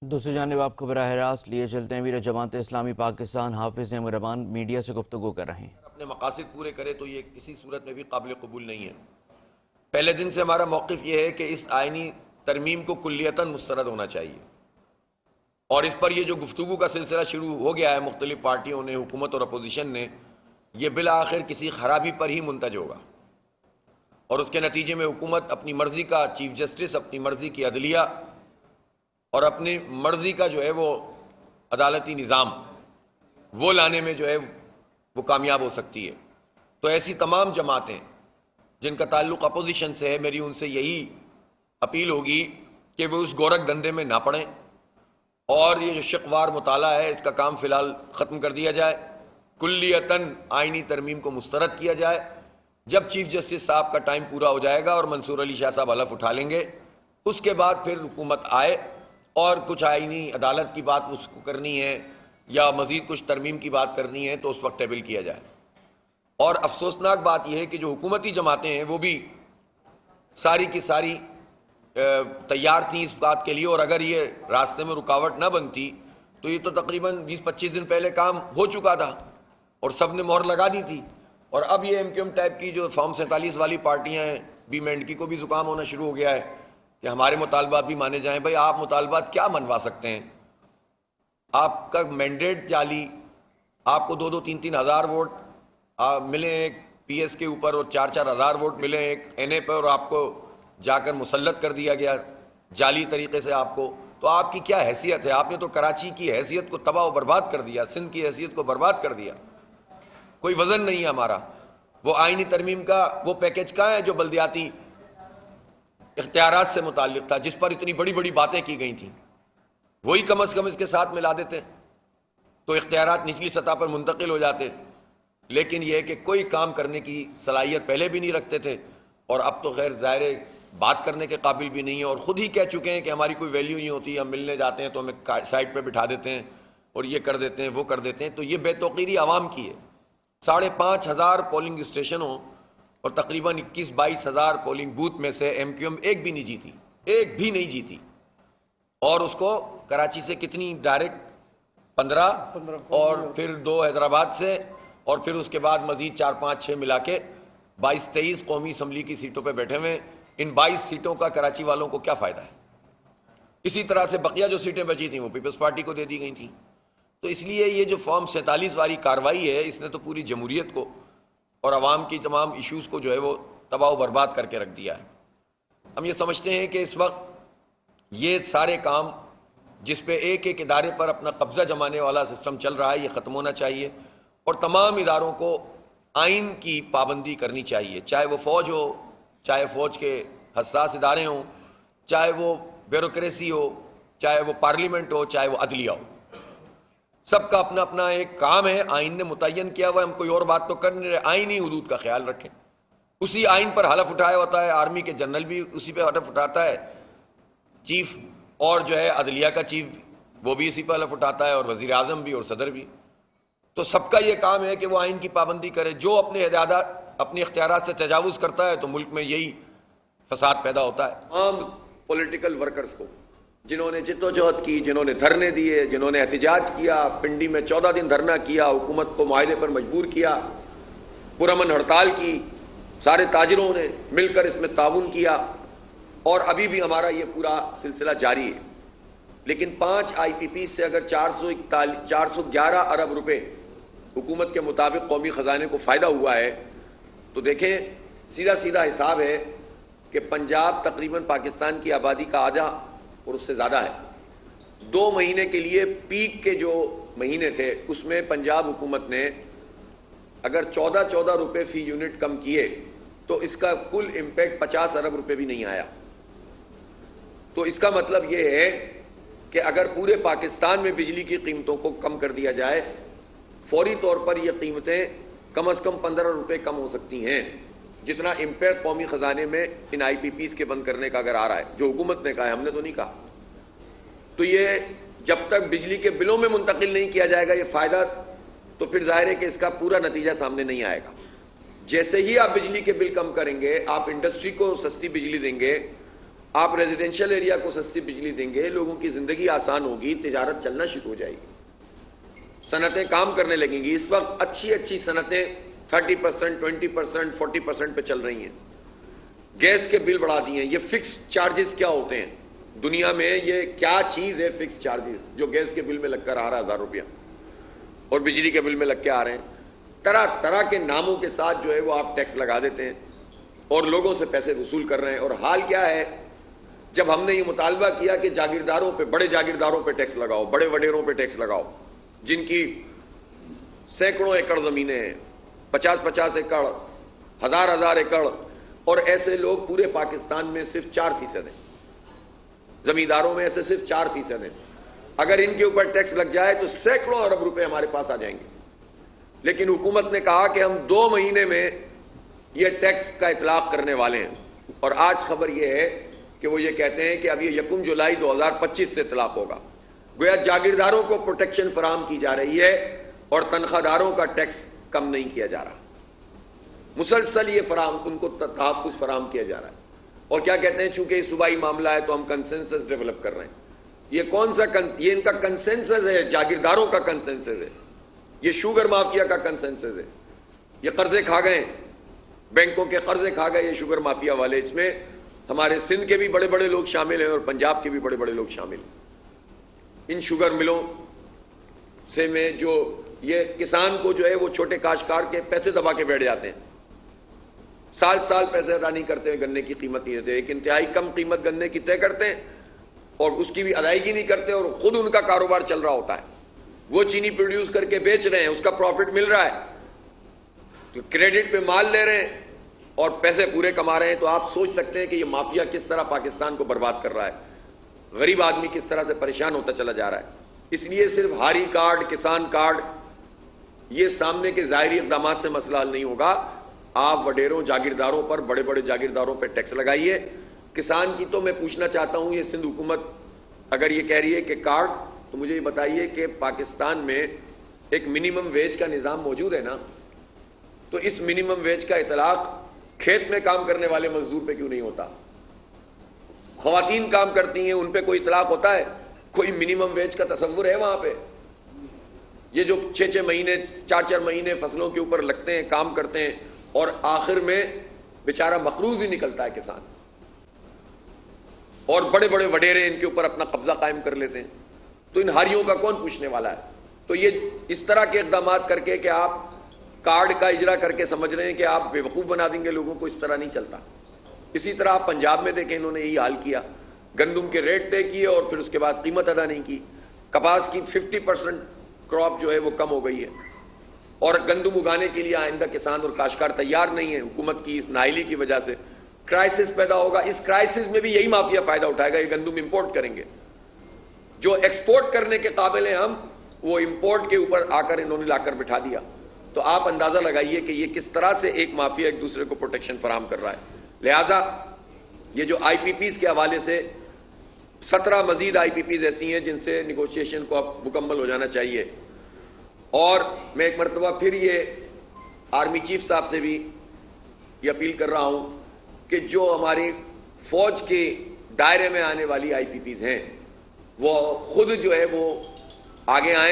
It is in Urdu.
دوسری جانب آپ کو براہ راست لیے چلتے ہیں۔ ویر جماعت اسلامی پاکستان حافظ احمد رحمان میڈیا سے گفتگو کر رہے ہیں۔ اپنے مقاصد پورے کرے تو یہ کسی صورت میں بھی قابل قبول نہیں ہے۔ پہلے دن سے ہمارا موقف یہ ہے کہ اس آئینی ترمیم کو کلیتاً مسترد ہونا چاہیے، اور اس پر یہ جو گفتگو کا سلسلہ شروع ہو گیا ہے مختلف پارٹیوں نے، حکومت اور اپوزیشن نے، یہ بالآخر کسی خرابی پر ہی منتج ہوگا، اور اس کے نتیجے میں حکومت اپنی مرضی کا چیف جسٹس، اپنی مرضی کی عدلیہ اور اپنی مرضی کا جو ہے وہ عدالتی نظام وہ لانے میں جو ہے وہ کامیاب ہو سکتی ہے۔ تو ایسی تمام جماعتیں جن کا تعلق اپوزیشن سے ہے، میری ان سے یہی اپیل ہوگی کہ وہ اس گورکھ دھندے میں نہ پڑیں، اور یہ جو شقوار مطالعہ ہے اس کا کام فی الحال ختم کر دیا جائے، کلیتاً آئینی ترمیم کو مسترد کیا جائے۔ جب چیف جسٹس صاحب کا ٹائم پورا ہو جائے گا اور منصور علی شاہ صاحب حلف اٹھا لیں گے، اس کے بعد پھر حکومت آئے اور کچھ آئینی عدالت کی بات اس کو کرنی ہے یا مزید کچھ ترمیم کی بات کرنی ہے تو اس وقت ٹیبل کیا جائے۔ اور افسوسناک بات یہ ہے کہ جو حکومتی جماعتیں ہیں وہ بھی ساری کی ساری تیار تھیں اس بات کے لیے، اور اگر یہ راستے میں رکاوٹ نہ بنتی تو یہ تو تقریباً 20-25 دن پہلے کام ہو چکا تھا اور سب نے مہر لگا دی تھی۔ اور اب یہ ایم کیو ایم ٹائپ کی جو فارم 47 والی پارٹیاں ہیں، بی مینڈکی کو بھی زکام ہونا شروع ہو گیا ہے کہ ہمارے مطالبات بھی مانے جائیں۔ بھائی آپ مطالبات کیا منوا سکتے ہیں؟ آپ کا مینڈیٹ جعلی، آپ کو 2-3 ہزار ووٹ ملے ایک پی ایس کے اوپر اور 4 ہزار ووٹ ملے ایک این اے پر، اور آپ کو جا کر مسلط کر دیا گیا جعلی طریقے سے آپ کو، تو آپ کی کیا حیثیت ہے؟ آپ نے تو کراچی کی حیثیت کو تباہ و برباد کر دیا، سندھ کی حیثیت کو برباد کر دیا۔ کوئی وزن نہیں ہے ہمارا۔ وہ آئینی ترمیم کا وہ پیکج کہاں ہے جو بلدیاتی اختیارات سے متعلق تھا، جس پر اتنی بڑی بڑی باتیں کی گئی تھیں؟ وہی کم از کم اس کے ساتھ ملا دیتے تو اختیارات نچلی سطح پر منتقل ہو جاتے۔ لیکن یہ ہے کہ کوئی کام کرنے کی صلاحیت پہلے بھی نہیں رکھتے تھے، اور اب تو خیر ظاہر بات کرنے کے قابل بھی نہیں ہے، اور خود ہی کہہ چکے ہیں کہ ہماری کوئی ویلیو نہیں ہوتی، ہم ملنے جاتے ہیں تو ہمیں سائٹ پہ بٹھا دیتے ہیں اور یہ کر دیتے ہیں وہ کر دیتے ہیں۔ تو یہ بے توقیری عوام کی ہے۔ 5,500 پولنگ اسٹیشنوں اور تقریباً 21-22 ہزار پولنگ بوتھ میں سے ایم کیو ایم ایک بھی نہیں جیتی، ایک بھی نہیں جیتی، اور اس کو کراچی سے کتنی ڈائریکٹ 15 اور پھر 2 حیدرآباد سے، اور پھر اس کے بعد مزید 4-5-6 ملا کے 22-23 قومی اسمبلی کی سیٹوں پہ بیٹھے ہوئے۔ ان 22 سیٹوں کا کراچی والوں کو کیا فائدہ ہے؟ اسی طرح سے بقیہ جو سیٹیں بچی تھیں وہ پیپلز پارٹی کو دے دی گئی تھیں۔ تو اس لیے یہ جو فارم 47 والی کارروائی ہے، اس نے تو پوری جمہوریت کو اور عوام کی تمام ایشوز کو جو ہے وہ تباہ و برباد کر کے رکھ دیا ہے۔ ہم یہ سمجھتے ہیں کہ اس وقت یہ سارے کام جس پہ ایک ایک ادارے پر اپنا قبضہ جمانے والا سسٹم چل رہا ہے، یہ ختم ہونا چاہیے، اور تمام اداروں کو آئین کی پابندی کرنی چاہیے، چاہے وہ فوج ہو، چاہے فوج کے حساس ادارے ہوں، چاہے وہ بیوروکریسی ہو، چاہے وہ پارلیمنٹ ہو، چاہے وہ عدلیہ ہو۔ سب کا اپنا اپنا ایک کام ہے، آئین نے متعین کیا ہوا ہے، ہم کوئی اور بات تو کر نہیں رہے۔ آئینی حدود کا خیال رکھیں۔ اسی آئین پر حلف اٹھایا ہوتا ہے، آرمی کے جنرل بھی اسی پہ حلف اٹھاتا ہے، چیف اور جو ہے عدلیہ کا چیف وہ بھی اسی پہ حلف اٹھاتا ہے، اور وزیر اعظم بھی اور صدر بھی۔ تو سب کا یہ کام ہے کہ وہ آئین کی پابندی کرے۔ جو اپنے اختیارات سے تجاوز کرتا ہے تو ملک میں یہی فساد پیدا ہوتا ہے۔ تمام پولیٹیکل ورکرز کو جنہوں نے جدوجہد کی، جنہوں نے دھرنے دیے، جنہوں نے احتجاج کیا، پنڈی میں 14 دن دھرنا کیا، حکومت کو معاہدے پر مجبور کیا، پرامن ہڑتال کی، سارے تاجروں نے مل کر اس میں تعاون کیا، اور ابھی بھی ہمارا یہ پورا سلسلہ جاری ہے۔ لیکن 5 آئی پی پی سے اگر 411 ارب روپے حکومت کے مطابق قومی خزانے کو فائدہ ہوا ہے تو دیکھیں سیدھا سیدھا حساب ہے کہ پنجاب تقریباً پاکستان کی آبادی کا آدھا اور اس سے زیادہ ہے۔ 2 مہینے کے لیے پیک کے جو مہینے تھے اس میں پنجاب حکومت نے اگر 14 روپے فی یونٹ کم کیے تو اس کا کل امپیکٹ 50 ارب روپے بھی نہیں آیا۔ تو اس کا مطلب یہ ہے کہ اگر پورے پاکستان میں بجلی کی قیمتوں کو کم کر دیا جائے، فوری طور پر یہ قیمتیں کم از کم 15 روپے کم ہو سکتی ہیں، جتنا امپیکٹ قومی خزانے میں ان آئی پی پیز کے بند کرنے کا اگر آ رہا ہے، جو حکومت نے کہا ہے، ہم نے تو نہیں کہا۔ تو یہ جب تک بجلی کے بلوں میں منتقل نہیں کیا جائے گا یہ فائدہ، تو پھر ظاہر ہے کہ اس کا پورا نتیجہ سامنے نہیں آئے گا۔ جیسے ہی آپ بجلی کے بل کم کریں گے، آپ انڈسٹری کو سستی بجلی دیں گے، آپ ریزیڈینشل ایریا کو سستی بجلی دیں گے, لوگوں کی زندگی آسان ہوگی, تجارت چلنا شروع ہو جائے گی, صنعتیں کام کرنے لگیں گی. اس وقت اچھی صنعتیں 30%, 20%, 40% پہ چل رہی ہیں. گیس کے بل بڑھا دیے ہیں. یہ فکس چارجز کیا ہوتے ہیں دنیا میں؟ یہ کیا چیز ہے فکس چارجز جو گیس کے بل میں لگ کر آ رہا ہے 1000 روپیہ, اور بجلی کے بل میں لگ کے آ رہے ہیں؟ طرح طرح کے ناموں کے ساتھ جو ہے وہ آپ ٹیکس لگا دیتے ہیں اور لوگوں سے پیسے وصول کر رہے ہیں. اور حال کیا ہے, جب ہم نے یہ مطالبہ کیا کہ جاگیرداروں پہ, بڑے جاگیرداروں پہ ٹیکس لگاؤ, بڑے وڈیروں پہ ٹیکس لگاؤ, جن کی سینکڑوں ایکڑ زمینیں ہیں, 50-50 ایکڑ, 1000 ایکڑ, اور ایسے لوگ پورے پاکستان میں صرف 4% ہیں, زمینداروں میں ایسے صرف 4% ہیں. اگر ان کے اوپر ٹیکس لگ جائے تو سینکڑوں ارب روپے ہمارے پاس آ جائیں گے. لیکن حکومت نے کہا کہ ہم 2 مہینے میں یہ ٹیکس کا اطلاق کرنے والے ہیں, اور آج خبر یہ ہے کہ وہ یہ کہتے ہیں کہ اب یہ 1 جولائی 2025 سے اطلاق ہوگا. گویا جاگیرداروں کو پروٹیکشن فراہم کی جا رہی ہے اور تنخواہ داروں کا ٹیکس کم نہیں کیا جا رہا, مسلسل یہ ان کو تحفظ فراہم کیا جا رہا ہے. اور کیا کہتے ہیں, چونکہ یہ صوبائی معاملہ ہے تو ہم کنسنسس ڈیولپ کر رہے ہیں. یہ کون سا یہ ان کا کنسنسس ہے, جاگیرداروں کا کنسنسس ہے, یہ شوگر مافیا کا کنسنسس ہے. یہ قرضے کھا گئے, بینکوں کے قرضے کھا گئے یہ شوگر مافیا والے. اس میں ہمارے سندھ کے بھی بڑے بڑے لوگ شامل ہیں اور پنجاب کے بھی بڑے بڑے لوگ شامل ہیں. ان شوگر ملوں سے میں جو یہ کسان کو جو ہے وہ چھوٹے کاشتکار کے پیسے دبا کے بیٹھ جاتے ہیں, سال پیسے ادا نہیں کرتے ہیں, گنے کی قیمت نہیں دیتے, ایک انتہائی کم قیمت گنے کی طے کرتے ہیں اور اس کی بھی ادائیگی نہیں کرتے, اور خود ان کا کاروبار چل رہا ہوتا ہے. وہ چینی پروڈیوس کر کے بیچ رہے ہیں, اس کا پروفٹ مل رہا ہے, تو کریڈٹ پہ مال لے رہے ہیں اور پیسے پورے کما رہے ہیں. تو آپ سوچ سکتے ہیں کہ یہ مافیا کس طرح پاکستان کو برباد کر رہا ہے, غریب آدمی کس طرح سے پریشان ہوتا چلا جا رہا ہے. اس لیے صرف ہاری کارڈ, کسان کارڈ, یہ سامنے کے ظاہری اقدامات سے مسئلہ حل نہیں ہوگا. آپ وڈیروں, جاگیرداروں پر, بڑے بڑے جاگیرداروں پہ ٹیکس لگائیے. کسان کی تو میں پوچھنا چاہتا ہوں, یہ سندھ حکومت اگر یہ کہہ رہی ہے کہ کارڈ, تو مجھے یہ بتائیے کہ پاکستان میں ایک منیمم ویج کا نظام موجود ہے نا, تو اس منیمم ویج کا اطلاق کھیت میں کام کرنے والے مزدور پہ کیوں نہیں ہوتا؟ خواتین کام کرتی ہیں, ان پہ کوئی اطلاق ہوتا ہے؟ کوئی منیمم ویج کا تصور ہے وہاں پہ؟ یہ جو 6 مہینے 4 مہینے فصلوں کے اوپر لگتے ہیں, کام کرتے ہیں, اور آخر میں بیچارہ مقروض ہی نکلتا ہے کسان, اور بڑے بڑے وڈیرے ان کے اوپر اپنا قبضہ قائم کر لیتے ہیں. تو ان ہاریوں کا کون پوچھنے والا ہے؟ تو یہ اس طرح کے اقدامات کر کے کہ آپ کارڈ کا اجرا کر کے سمجھ رہے ہیں کہ آپ بیوقوف بنا دیں گے لوگوں کو, اس طرح نہیں چلتا. اسی طرح آپ پنجاب میں دیکھیں, انہوں نے یہی حال کیا, گندم کے ریٹ طے کیے اور پھر اس کے بعد قیمت ادا نہیں کی. کپاس کی 50% کراپ جو ہے وہ کم ہو گئی ہے, اور گندم اگانے کے لیے آئندہ کسان اور کاشتکار تیار نہیں ہے. حکومت کی اس نااہلی کی وجہ سے کرائسس پیدا ہوگا. اس کرائسس میں بھی یہی مافیا فائدہ اٹھائے گا, یہ گندم امپورٹ کریں گے. جو ایکسپورٹ کرنے کے قابل ہیں ہم, وہ امپورٹ کے اوپر آ کر انہوں نے لا کر بٹھا دیا. تو آپ اندازہ لگائیے کہ یہ کس طرح سے ایک مافیا ایک دوسرے کو پروٹیکشن فراہم کر رہا ہے. لہٰذا یہ جو آئی پی پیز کے حوالے سے 17 مزید آئی پی پیز ایسی ہیں جن سے نیگوشیشن کو اب مکمل ہو جانا چاہیے. اور میں ایک مرتبہ پھر یہ آرمی چیف صاحب سے بھی یہ اپیل کر رہا ہوں کہ جو ہماری فوج کے دائرے میں آنے والی آئی پی پیز ہیں وہ خود جو ہے وہ آگے آئیں